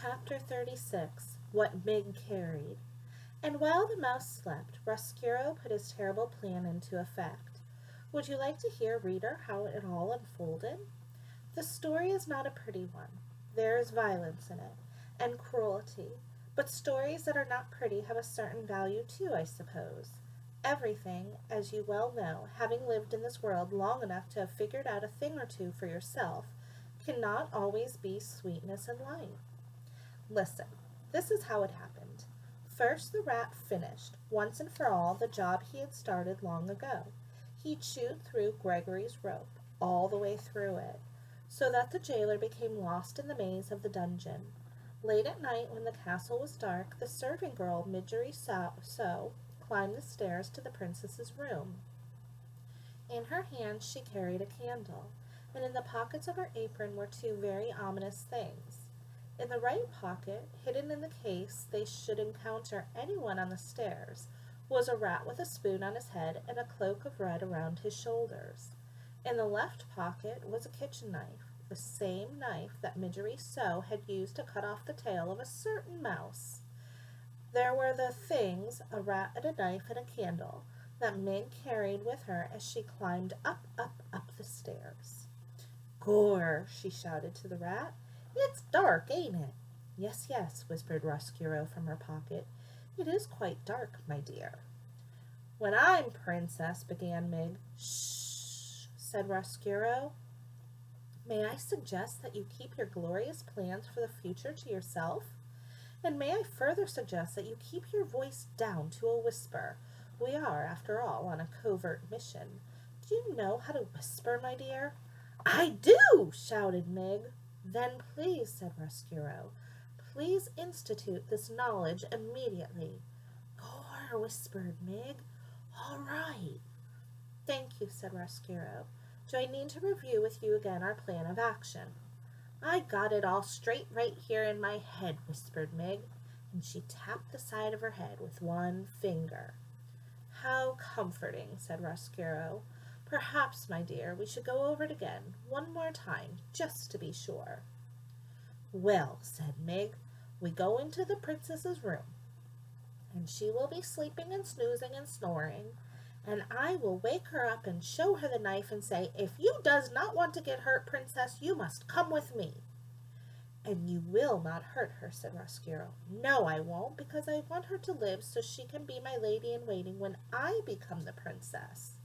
Chapter 36. What Mig Carried. And while the mouse slept, Roscuro put his terrible plan into effect. Would you like to hear, reader, how it all unfolded? The story is not a pretty one. There is violence in it, and cruelty, but stories that are not pretty have a certain value too, I suppose. Everything, as you well know, having lived in this world long enough to have figured out a thing or two for yourself, cannot always be sweetness and light. Listen, this is how it happened. First, the rat finished, once and for all, the job he had started long ago. He chewed through Gregory's rope, all the way through it, so that the jailer became lost in the maze of the dungeon. Late at night, when the castle was dark, the servant girl, Midgery So, climbed the stairs to the princess's room. In her hand she carried a candle, and in the pockets of her apron were two very ominous things. In the right pocket, hidden in the case they should encounter anyone on the stairs, was a rat with a spoon on his head and a cloak of red around his shoulders. In the left pocket was a kitchen knife, the same knife that Midgery So had used to cut off the tail of a certain mouse. There were the things, a rat and a knife and a candle, that Mig carried with her as she climbed up, up, up the stairs. "Gore!" she shouted to the rat. "It's dark, ain't it?" "Yes, yes," whispered Roscuro from her pocket. "It is quite dark, my dear." "When I'm princess," began Mig. "Shh," said Roscuro. "May I suggest that you keep your glorious plans for the future to yourself? And may I further suggest that you keep your voice down to a whisper? We are, after all, on a covert mission. Do you know how to whisper, my dear?" "I do!" shouted Mig. "Then please," said Roscuro, "please institute this knowledge immediately." "Gore," whispered Mig. "All right." "Thank you," said Roscuro. "Do I need to review with you again our plan of action?" "I got it all straight right here in my head," whispered Mig, and she tapped the side of her head with one finger. "How comforting," said Roscuro. "Perhaps, my dear, we should go over it again, one more time, just to be sure." "Well," said Mig, "we go into the princess's room, and she will be sleeping and snoozing and snoring, and I will wake her up and show her the knife and say, 'If you does not want to get hurt, princess, you must come with me.'" "And you will not hurt her," said Roscuro. "No, I won't, because I want her to live so she can be my lady-in-waiting when I become the princess."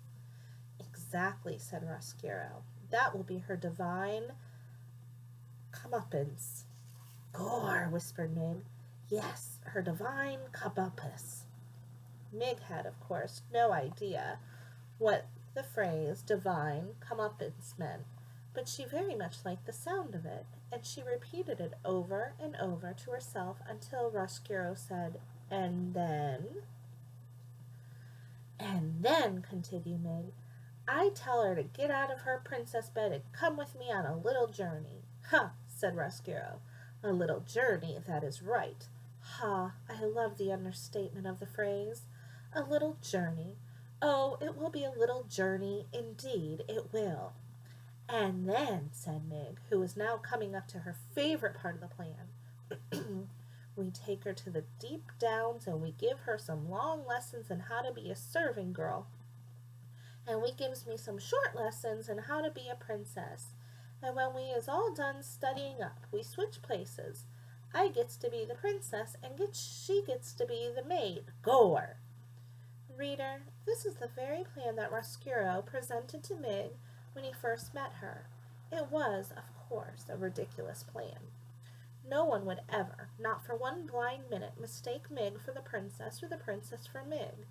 "Exactly," said Roscuro. "That will be her divine comeuppance." "Gore," whispered Mig. "Yes, her divine comeuppance." Mig had, of course, no idea what the phrase divine comeuppance meant, but she very much liked the sound of it, and she repeated it over and over to herself until Roscuro said, "And then?" "And then," continued Mig, "I tell her to get out of her princess bed and come with me on a little journey." "Ha!" said Roscuro. "A little journey, that is right." Ha! I love the understatement of the phrase. A little journey. Oh, it will be a little journey, indeed it will. "And then," said Mig, who was now coming up to her favorite part of the plan, "we take her to the deep downs and we give her some long lessons in how to be a serving girl, and we gives me some short lessons in how to be a princess, and when we is all done studying up, we switch places. I gets to be the princess, and she gets to be the maid. Gore!" Reader, this is the very plan that Roscuro presented to Mig when he first met her. It was, of course, a ridiculous plan. No one would ever, not for one blind minute, mistake Mig for the princess or the princess for Mig.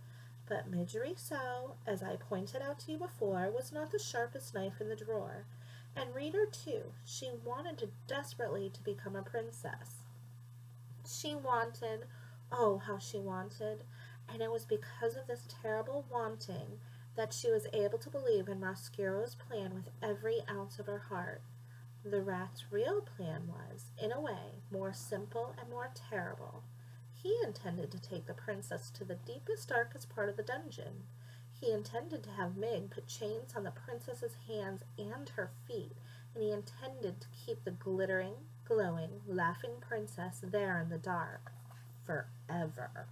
But Midgery So, as I pointed out to you before, was not the sharpest knife in the drawer. And reader, too, she wanted desperately to become a princess. She wanted, oh, how she wanted, and it was because of this terrible wanting that she was able to believe in Roscuro's plan with every ounce of her heart. The rat's real plan was, in a way, more simple and more terrible. He intended to take the princess to the deepest, darkest part of the dungeon. He intended to have Mig put chains on the princess's hands and her feet, and he intended to keep the glittering, glowing, laughing princess there in the dark forever.